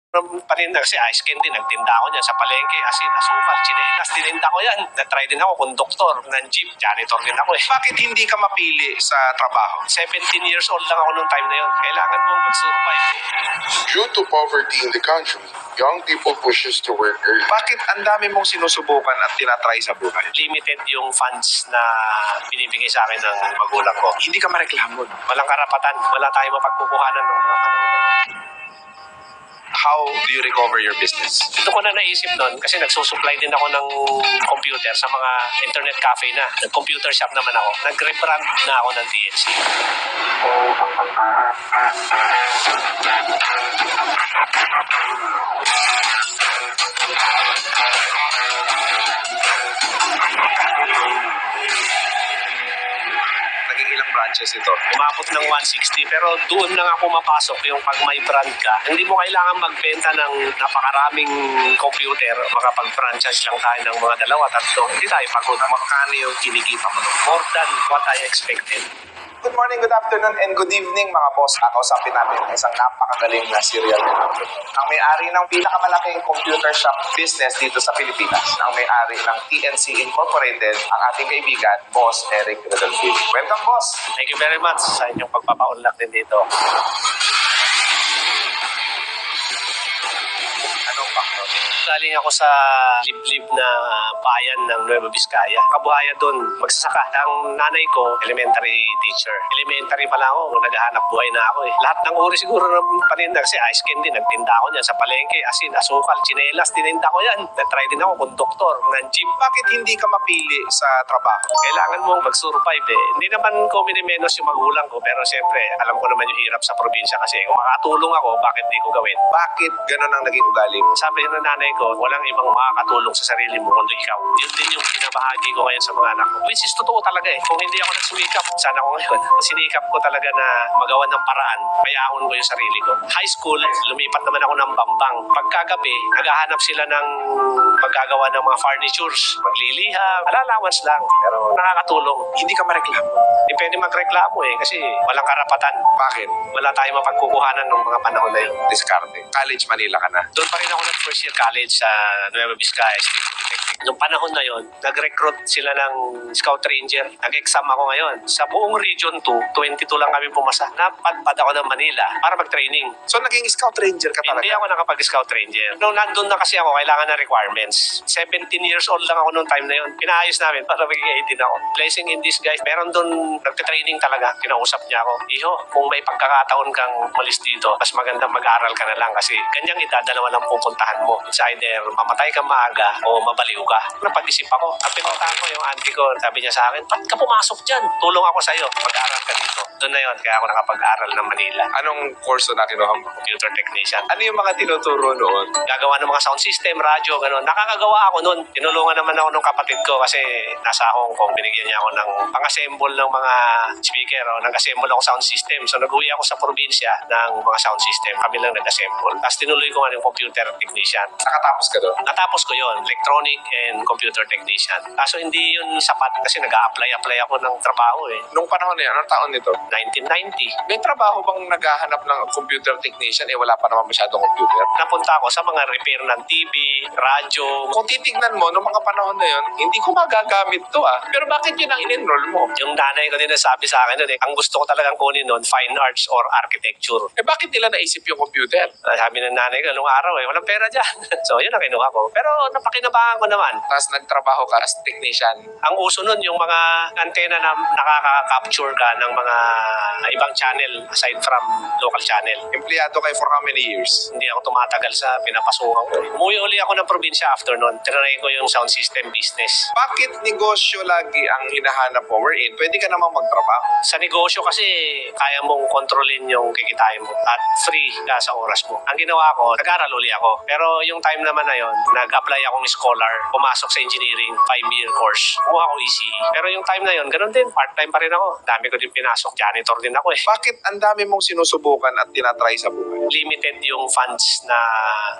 paninda kasi ice candy, nagtinda ako niyan sa palengke, asin, asukal, tsinelas, tininda ko yan. Na-try din ako, konduktor ng jeep, janitor din ako eh. Bakit hindi ka mapili sa trabaho? 17 years old lang ako nung time na yun. Kailangan mong mag-survive eh. Due to poverty in the country, young people pushes to work early. Bakit ang dami mong sinusubukan at tinatry sa buhay? Limited yung funds na binibigay sa akin ng magulang ko. Hindi ka mareklamo. Walang karapatan, wala tayong mapagkukuhanan ng mga panahon. How do you recover your business? Ito ko na naisip nun kasi nagsusupply din ako ng computer sa mga internet cafe na. Nag-computer shop naman ako. Nag-rebrand na ako ng TNC. Naging ilang branches ito? Umabot ng 160 pero doon na nga pumapasok yung pag may brand ka. Hindi mo kailangan magbenta ng napakaraming computer. Makapag-franchise lang tayo ng mga 2-3. Hindi tayo pagod. Magkano yung kinikita mo doon? More than what I expected. Good morning, good afternoon, and good evening mga boss. Kausapin natin ang isang napakagaling na serial entrepreneur. Ang may-ari ng pinakamalaking computer shop business dito sa Pilipinas. Ang may-ari ng TNC Incorporated, ang ating kaibigan, Boss Eric Rodolfo. Welcome, boss! Thank you very much sa inyong pagpapaunlak din dito. Anong background? Galing ako sa liblib na bayan ng Nueva Vizcaya. Kabuhayan doon, magsasaka. Ang nanay ko, elementary teacher. Elementary pa lang ako, naghahanap buhay na ako eh. Lahat ng uri siguro ng paninda kasi ice candy, nagtinda ako niyan sa palengke, asin, asukal, tsinelas, tininda ko yan. Na-try din ako, konduktor ng jeep. Bakit hindi ka mapili sa trabaho? Kailangan mong mag-survive eh. Hindi naman ko minimenos yung magulang ko, pero siyempre, alam ko naman yung hirap sa probinsya kasi kung makatulong ako, bakit di ko gawin? Bakit ganun ang naging ugali mo? Sabi ng nanay ko, walang ibang makakatulong sa sarili mo kundi ikaw. Yun din yung pinabahagi ko ngayon sa mga anak ko. Which is totoo talaga eh. Kung hindi ako nagsumikap, sana ko ngayon. Sinikap ko talaga na magawa ng paraan. Mayaon ko yung sarili ko. High school, lumipat naman ako ng Bambang. Pagkagabi, naghahanap sila ng paggagawa ng mga furnitures. Magliliha, allowance lang. Pero nakakatulong. Hindi ka mareklamo. Hindi pwede magreklamo eh kasi walang karapatan. Bakit? Wala tayong mapagkukuhanan ng mga panahon na yun. Diskarte. College Manila ka na. Doon pa rin ako nag-first year college sa Nueva Vizcaya State Polytechnic. Noong panahon na yon, nag-recruit sila ng Scout Ranger. Nag-exam ako ngayon. Sa buong Region 2, 22 lang kami pumasa. Napadpad ako ng Manila para mag-training. So naging Scout Ranger ka talaga? Hindi ako nakapag-Scout Ranger. Nung nandun na kasi ako, kailangan na requirements. 17 years old lang ako noong time na yun. Pinaayos namin para maging 18 ako. Blessing in disguise. Meron doon nagte-training talaga. Kinausap niya ako, Iho, kung may pagkakataon kang malis dito, mas maganda mag-aral ka na lang kasi ganyang edad, dalawa lang pupuntahan mo. It's either mamatay ka maaga o mabaliw ka. Napag-isip ako. Ang pinuntahan ko yung auntie ko, sabi niya sa akin, ba't ka pumasok dyan? Tulong ako sa'yo. Mag-aral ka dito. Doon na yun, kaya ako nakapag-aral ng Manila. Anong kurso na kinuha mo? Computer technician. Ano yung mga tinuturo noon? Gagawa ng mga sound system, radyo, gano'n. Nakakagawa ako noon. Tinulungan naman ako ng kapatid ko kasi nasa Hong Kong. Binigyan niya ako ng pang-assemble ng mga speaker o nag-assemble ako sound system. So nag-uwi ako sa probinsya ng mga sound system. Kami lang nag-assemble. Tapos tinuloy ko nga yung computer technician. Nakatapos ka doon? Natapos ko yon, electronic and computer technician. Kaso hindi yun sapat kasi nag-a-apply ako ng trabaho eh. Nung panahon na yan, anong taon nito? 1990. May trabaho bang naghahanap ng computer technician? Wala pa naman masyadong computer. Napunta ako sa mga repair ng TV, radyo. Kung titignan mo, nung mga panahon na yun, hindi ko magagamit to Pero bakit yun ang in-enroll mo? Yung nanay ko din nasabi sa akin nun eh, ang gusto ko talagang kunin nun, fine arts or architecture. Bakit nila naisip yung computer? Sabi ng nanay ko, nung araw walang pera dyan. So yun ang kinuha ko. Pero napakinabangan ko naman. Tapos nagtrabaho ka as technician. Ang uso nun, yung mga antena na nakaka-capture ka ng mga ibang channel aside from local channel. Empleyado kayo for how many years? Hindi ako tumatagal sa pinapasukan ko. Umuwi uli ako ng probinsya after nun. Tinry ko yung sound system business. Bakit negosyo lagi ang hinahanap mo? Wherein, pwede ka namang magtrabaho. Sa negosyo kasi, kaya mong kontrolin yung kikitain mo at free ka sa oras mo. Ang ginawa ko, nag-aral uli ako. Pero yung time naman na yon, nag-apply akong scholar CR, pumasok sa engineering, 5-year course. Kumuha ako ECE. Pero yung time na yun, ganun din, part-time pa rin ako. Dami ko din pinasok, janitor din ako eh. Bakit ang dami mong sinusubukan at tinatry sa buhay? Limited yung funds na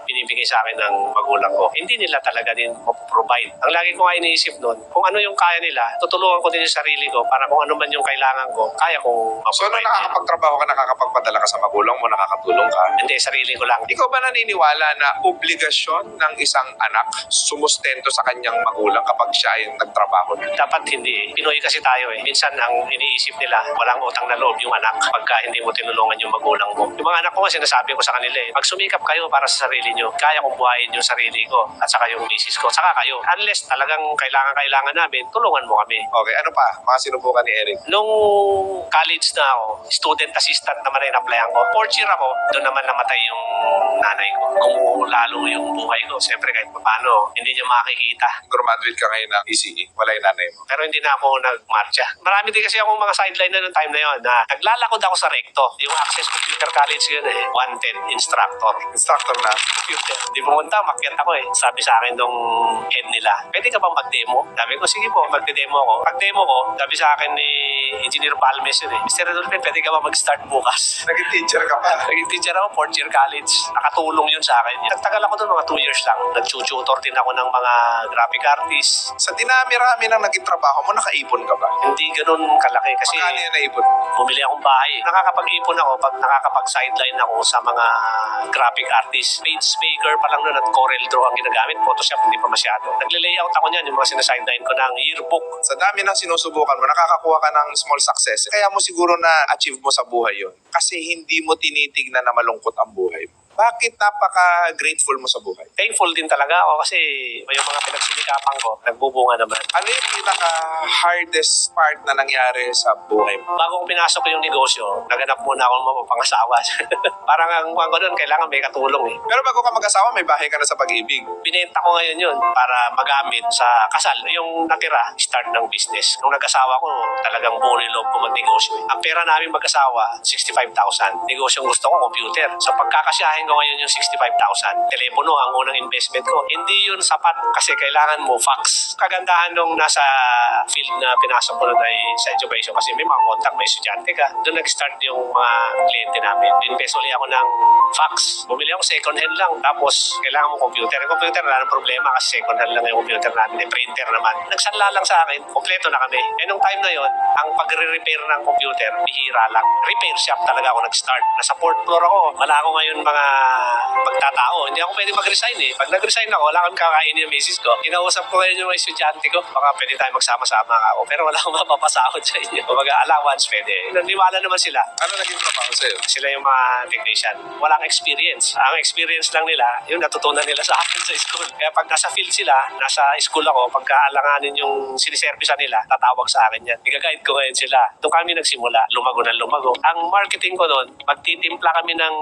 binibigay sa akin ng magulang ko. Hindi nila talaga din provide. Ang lagi ko nga iniisip nun, kung ano yung kaya nila, tutulungan ko din yung sarili ko para kung ano man yung kailangan ko, kaya kong So, nung ma-provide. nakakapagtrabaho ka, nakakapagpadala ka sa magulang mo, nakakatulong ka? Hindi, sarili ko lang. Ikaw ba naniniwala na obligasyon ng isang anak sumustento sa kanyang magulang kapag siya ay nagtrabaho? Dapat hindi. Pinoy kasi tayo eh. Minsan ang iniisip nila, walang utang na loob yung anak pagka hindi mo tinulungan yung magulang mo. Yung mga anak ko nga sinasabi ko sa kanila eh, pag sumikap kayo para sa sarili nyo, kaya kong buhayin yung sarili ko at saka yung misis ko, saka kayo. Unless talagang kailangan namin, tulungan mo kami. Okay, ano pa? Mga sinubukan ni Eric. Nung college na ako, student assistant naman ay na-applyan ko. 4th year ako, doon naman namatay yung nanay ko. Lalo yung buhay ko. Siyempre kahit paano, hindi niya makikita. Graduate ka ngayon ng ECE. Wala yung nanay mo. Pero hindi na ako nagmarcha. Marami din kasi akong mga sideline na noong time na yon na naglalakad ako sa recto. Yung Access Computer College yun eh. Wanted instructor. Instructor na. Computer. Di pumunta, makyat ako eh. Sabi sa akin nung head nila, pwede ka bang mag-demo? Sabi ko, sige po, mag-demo ako. Pag-demo ko, sabi sa akin ni Engineer Palmes yun eh, Mr. Rodolfo, pwede ka ba mag-start bukas? Naging teacher ka pa. Naging teacher ako, 4th year college. Nakatulong yun sa akin. Nagtagal ako doon, mga 2 years lang. Nag-tutor din ako ng mga graphic artists. Sa dinami-rami ng naging trabaho mo, nakaipon ka ba? Hindi ganun kalaki kasi Magkano yung naipon mo? bumili akong bahay. Nakakapag-ipon ako pag nakakapag-sideline ako sa mga graphic artists. Page maker pa lang nun at Corel Draw ang ginagamit. Photoshop hindi pa masyado. Nagle-layout ako niyan, yung mga sinasideline ko ng yearbook. Sa dami ng sinusubukan mo, nakakakuha ka ng small success. Kaya mo siguro na-achieve mo sa buhay yon. Kasi hindi mo tinitignan na malungkot ang buhay mo. Bakit napaka-grateful mo sa buhay? Thankful din talaga ako kasi yung mga pinagsinikapan ko, nagbubunga naman. Ano yung pinaka-hardest part na nangyari sa buhay mo? Bago ko pinasok yung negosyo, naganap muna ako ng mapapangasawa. Parang ang mga ganun, kailangan may katulong eh. Pero bago ka mag-asawa, may bahay ka na sa pag-ibig. Binenta ko ngayon yun para magamit sa kasal. Yung natira, start ng business. Nung nag-asawa ko, talagang buo yung loob ko magnegosyo. Ang pera namin mag-asawa, 65,000. Negosyong gusto ko, computer. So pagkakasyahin ko ngayon yung 65,000. Telepono ang unang investment ko. Hindi yun sapat kasi kailangan mo fax. Kagandahan nung nasa field na pinasok ko nun ay sa education kasi may mga contact, may estudyante ka. Doon nag-start yung mga kliyente namin. Invest ulit ako ng fax. Bumili ako second hand lang. Tapos kailangan mo computer. Yung computer wala nang problema kasi second hand lang yung computer natin. May printer naman. Nagsanla lang sa akin. Kompleto na kami. Eh nung time na yon, ang pagre-repair ng computer, bihira lang. Repair shop talaga ako nag-start. Nasa 4th floor ako. Wala ako ngayon mga magtatao. Hindi ako pwede mag-resign eh. Pag nag-resign ako, wala kang kakainin ng misis ko. Kinausap ko ngayon yung mga estudyante ko. Baka pwede tayo magsama-sama ako. Pero wala akong mapapasahod sa inyo. Kung allowance, pwede. Naniwala naman sila. Ano naging trabaho sa'yo? Sila yung mga technician. Walang experience. Ang experience lang nila, yung natutunan nila sa akin sa school. Kaya pag nasa field sila, nasa school ako, pagka alanganin yung siniservisa nila, tatawag sa akin yan. Iga-guide ko ngayon sila. Doon kami nagsimula. Lumago ng lumago. Ang marketing ko noon, magtitimpla kami ng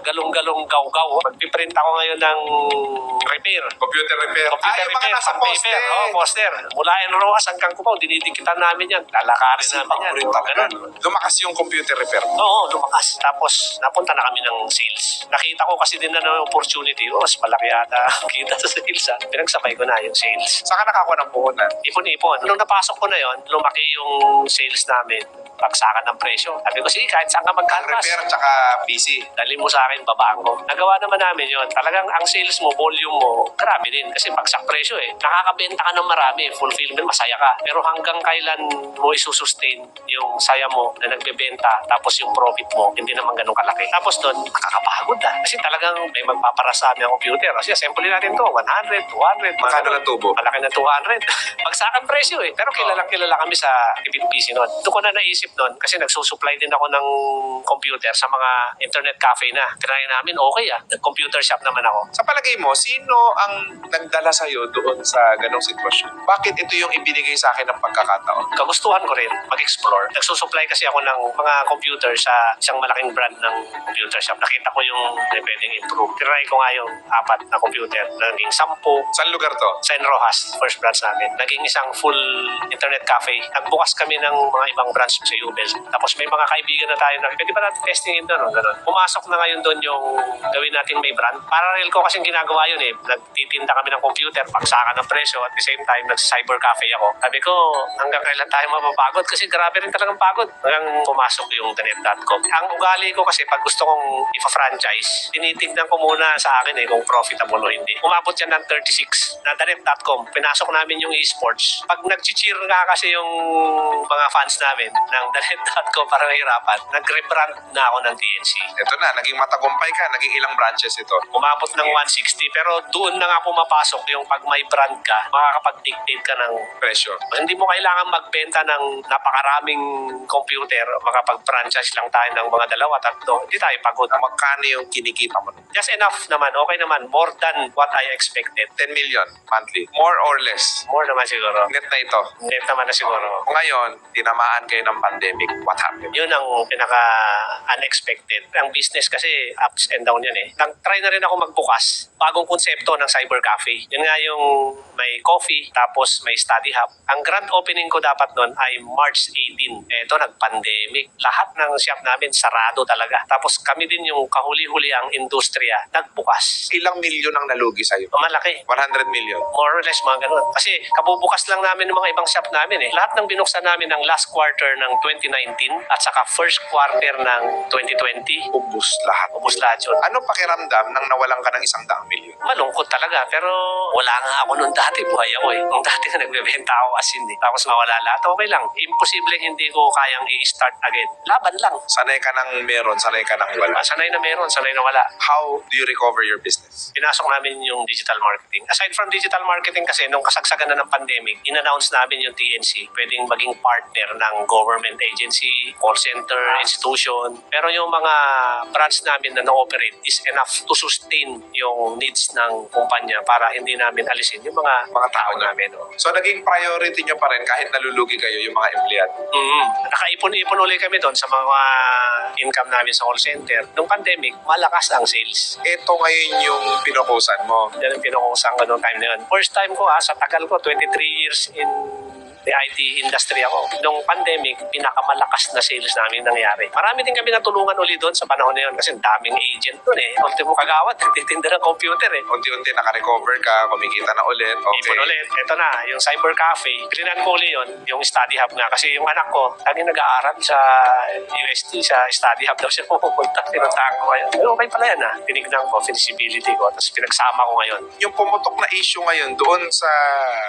galong-galong gaw-gaw. Magpiprint ako ngayon ng repair. Computer repair. Computer yung mga repair, nasa pang poste. paper. Oo, poster. Mula Enroas hanggang Cubao, dinidikitan namin yan. Lalakarin namin yan. Paborito talaga. Ganun. Lumakas yung computer repair. Oo, lumakas. Tapos, napunta na kami ng sales. Nakita ko kasi din na ng opportunity. Mas malaki yata kita sa sales. Pinagsabay ko na yung sales. Saan ka nakakuha ng puhunan? Ipon-ipon. Nung napasok ko na yon, lumaki yung sales namin. Bagsakan ng presyo. Sabi ko, sige, kahit saan ka mag-canvas. Repair tsaka PC. Dali mo sa akin, babaan ko. Nagawa naman namin yon. Talagang ang sales mo, volume mo, grabe din. Kasi bagsak presyo eh. Nakakabenta ka ng marami. Fulfillment, masaya ka. Pero hanggang kailan mo isusustain yung saya mo na nagbebenta tapos yung profit mo, hindi naman ganun kalaki. Tapos doon, nakakapagod na. Kasi talagang may magpaparasami ang computer. Kasi assembly natin to, 100, 200. Magkano ng tubo? Malaki na 200. Bagsakan presyo eh. Pero kilalang kilala kami sa tipid PC noon. Doon ko na naisip noon kasi nagsusupply din ako ng computer sa mga internet cafe na. Try namin, okay ah. Nag-computer shop naman ako. Sa palagay mo, sino ang nagdala sa'yo doon sa ganong sitwasyon? Bakit ito yung ibinigay sa akin ng pagkakataon? Kagustuhan ko rin mag-explore. Nagsusupply kasi ako ng mga computer sa isang malaking brand ng computer shop. Nakita ko yung pwedeng improve. Try ko nga yung 4 na computer. Naging 10. Saan lugar to? Sa Enrojas, first branch namin. Naging isang full internet cafe. Nagbukas kami ng mga ibang branch sa sa U-Bell. Tapos may mga kaibigan na tayo na, pwede ba natin testingin doon? Ganun. Pumasok na ngayon doon yung gawin natin may brand. Parallel ko kasing ginagawa yun eh. Nagtitinda kami ng computer, paksakan ng presyo. At the same time, nag-cyber cafe ako. Sabi ko, hanggang kailan tayo mapapagod? Kasi grabe rin talagang pagod. Hanggang pumasok yung TheNet.com. Ang ugali ko kasi pag gusto kong ipa-franchise, tinitignan ko muna sa akin kung profitable o hindi. Umabot yan ng 36 na TheNet.com. Pinasok namin yung esports. Pag nag-cheer nga kasi yung mga fans namin ng TheNet.com para mahirapan, nag-rebrand na ako ng TNC. Ito na, naging matagumpay ka, naging ilang branches ito. Umabot ng 160 pero doon na nga pumapasok yung pag may brand ka, makakapag-dictate ka ng Presyo. hindi mo kailangan magbenta ng napakaraming computer, makapag-franchise lang tayo ng mga dalawa, tatlo, hindi tayo pagod. Magkano yung kinikita mo? Just enough naman, okay naman, more than what I expected. 10 million monthly. More or less. More naman siguro. Net na ito. Net naman na siguro. Ngayon, tinamaan kayo ng pandemic. What happened? Yun ang pinaka-unexpected. Ang business kasi ups and down yan eh. Try na rin ako magbukas. Bagong konsepto ng cyber cafe. Yun nga yung may coffee, tapos may study hub. Ang grand opening ko dapat nun ay March 18. Eto, nag-pandemic. Lahat ng shop namin sarado talaga. Tapos kami din yung kahuli-huli ang industriya nagbukas. Ilang milyon ang nalugi sa'yo? Malaki. 100 million. More or less mga ganun. Kasi kabubukas lang namin ng mga ibang shop namin eh. Lahat ng binuksan namin ng last quarter ng 2019 at saka first quarter ng 2020, Ubus lahat. ubos lahat yun. Anong pakiramdam nang nawalan ka ng 100 milyon? Malungkot talaga, pero wala nga ako nung dati. Buhay ako eh. Nung dati nga nagbebenta ako asin eh. Tapos mawala lahat. Okay lang. Imposible hindi ko kayang i-start again. Laban lang. Sanay ka nang meron, sanay ka nang wala. Sanay na meron, sanay na wala. How do you recover your business? Pinasok namin yung digital marketing. Aside from digital marketing kasi, nung kasagsagan na ng pandemic, in-announce namin yung TNC. Pwedeng maging partner ng government agency, call center, institution. Pero yung mga branch namin na na-operate is enough to sustain yung needs ng kumpanya para hindi namin alisin yung mga tao namin. Oh. So, naging priority nyo pa rin kahit nalulugi kayo yung mga empleyado. Nakaipon-ipon ulit kami doon sa mga income namin sa call center. Nung pandemic, malakas ang sales. Ito ngayon yung pinukusan mo. Yan ang pinukusan ko noong time na yun. First time ko sa tagal ko, 23 years in the IT industry ako. Nung pandemic, pinakamalakas na sales namin nangyari. Marami din kami natulungan uli doon sa panahon na yun kasi daming agent doon eh. Ultimo kagawad, nagtitinda ng computer eh. Unti-unti naka-recover ka, kumikita na ulit. Okay. Ipon ulit. Ito na, yung cyber cafe. Pilinan ko uli yun, yung study hub nga. Kasi yung anak ko, laging nag-aaral sa UST, sa study hub daw siya pupunta. Pinuntahan ko ngayon. Pero okay pala yan Tinignan ko, feasibility ko. Tapos pinagsama ko ngayon. Yung pumutok na issue ngayon doon sa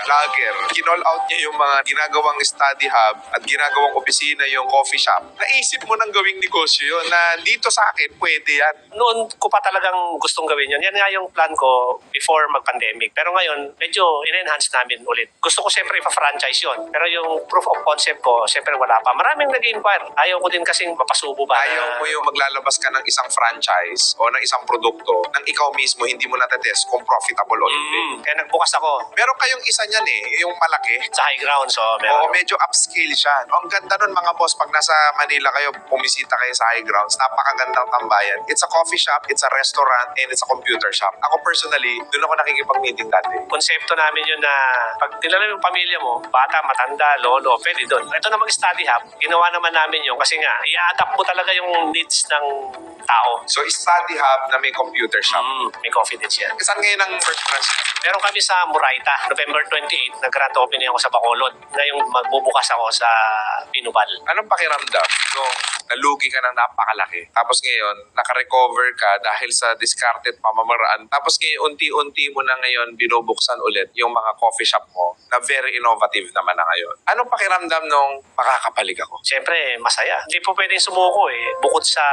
vlogger, kinall out niya yung mga ginagawang study hub at ginagawang opisina yung coffee shop. Naisip mo nang gawing negosyo yun na dito sa akin, pwede yan. Noon ko pa talagang gustong gawin yun. Yan nga yung plan ko before mag-pandemic. Pero ngayon, medyo in-enhance namin ulit. Gusto ko siyempre ipa-franchise yun. Pero yung proof of concept ko, siyempre wala pa. Maraming nag-inquire. Ayaw ko din kasing mapasubo ba. Ayaw mo yung maglalabas ka ng isang franchise o ng isang produkto nang ikaw mismo hindi mo natetest kung profitable o hindi. Kaya nagbukas ako Meron kayong isa niyan yung malaki. sa high ground. So, Oo, meron. medyo upscale siya. Ang ganda nun mga boss, pag nasa Manila kayo, pumisita kayo sa High Grounds, napakagandang tambayan. It's a coffee shop, it's a restaurant, and it's a computer shop. Ako personally, doon ako nakikipag-meeting dati. Konsepto namin yun na pag tinala yung pamilya mo, bata, matanda, lolo, pwede doon. Ito namang study hub, ginawa naman namin yun kasi nga, i-adapt mo talaga yung needs ng tao. So, study hub na may computer shop. May confidence yan. Saan ngayon ang first branch? Meron kami sa Murayta, November 28, nag-grand opening ako sa Bacolod. Ngayong magbubukas ako sa Pinubal. Anong pakiramdam nung nalugi ka ng napakalaki? Tapos ngayon, nakarecover ka dahil sa discarded pamamaraan. Tapos ngayon, unti-unti mo na ngayon binubuksan ulit yung mga coffee shop mo na very innovative naman na ngayon. Anong pakiramdam nung makakapalig ako? Siyempre, masaya. Hindi po pwedeng sumuko eh. Bukod sa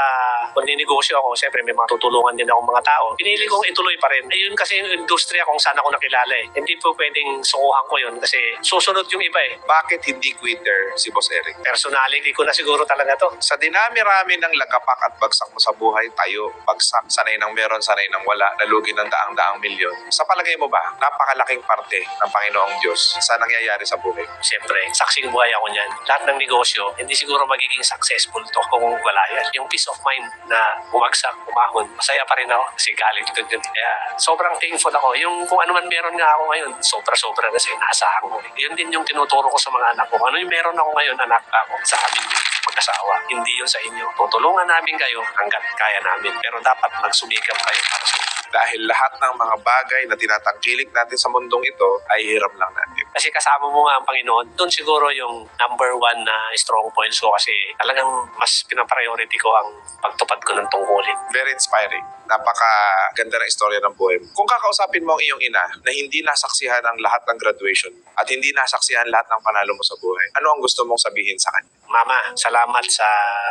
kung ninegosyo ako, siyempre may mga tutulungan din akong mga tao. Pinili kong ituloy pa rin. Ayun kasi yung industriya kung saan ako nakilala eh. Hindi po pwedeng sukuhan ko yun kasi susunod yung iba eh. Bakit hindi quitter si Boss Eric? Personality ko na siguro talaga to. Sa dinami-rami ng lagapak at bagsak mo sa buhay, tayo, bagsak, sanay ng meron, sanay ng wala, nalugi ng daang-daang milyon. Sa palagay mo ba, napakalaking parte ng Panginoong Diyos sa nangyayari sa buhay mo? Siyempre, saksing buhay ako niyan. Lahat ng negosyo, hindi siguro magiging successful to kung wala yan. Yung peace of mind na bumagsak, umahon, masaya pa rin ako kasi galing ko dun. Kaya sobrang thankful ako. Yung kung ano man meron nga ako ngayon, sobra-sobra na sa inaasahan ko. Yun din yung tinuturo ko sa mga anak ko. Ano yung meron ako ngayon, anak ako, sa amin mag-asawa. Hindi yun sa inyo. Tutulungan namin kayo hanggat kaya namin. Pero dapat magsumikap kayo para sa inyo. Dahil lahat ng mga bagay na tinatangkilik natin sa mundong ito ay hiram lang natin. Kasi kasama mo nga ang Panginoon. Doon siguro yung number one na strong points ko kasi talagang mas pinapriority ko ang pagtupad ko ng tungkulin. Very inspiring. Napakaganda ng istorya ng buhay mo. Kung kakausapin mo ang iyong ina na hindi nasaksihan ang lahat ng graduation at hindi nasaksihan lahat ng panalo mo sa buhay, ano ang gusto mong sabihin sa kanya? Mama, salamat sa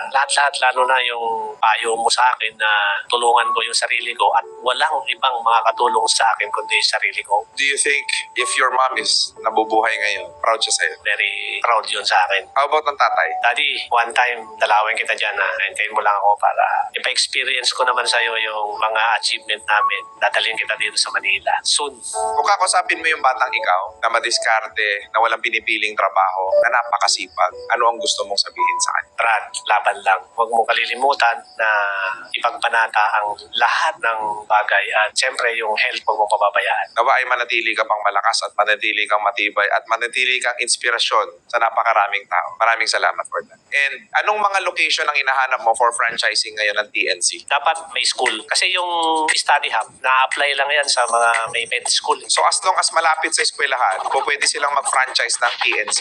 lahat-lahat, lalo na yung payo mo sa akin na tulungan ko yung sarili ko at walang ibang makakatulong sa akin kundi yung sarili ko. Do you think if your mom is nabubuhay ngayon, proud siya sa'yo? Very proud yun sa akin. How about ng tatay? Daddy, one time, dalawin kita dyan na hintayin mo lang ako para ipa-experience ko naman sa'yo yung mga achievement namin. Dadalhin kita dito sa Manila. Soon. Kung kakausapin mo yung batang ikaw na madiskarte, na walang pinipiling trabaho, na napakasipag, ano ang gusto mong sabihin sa kanya? Brad, laban lang. Huwag mo kalilimutan na ipagpanata ang lahat ng bagay at siyempre yung health huwag mo pababayaan. Nawa ay manatili ka pang malakas at manatili kang matibay at manatili kang inspirasyon sa napakaraming tao. Maraming salamat for that. And anong mga location ang hinahanap mo for franchising ngayon ng TNC? Dapat may school. Kasi yung study hub, na-apply lang yan sa mga may med school. So as long as malapit sa eskwelahan, pwede silang mag-franchise ng TNC.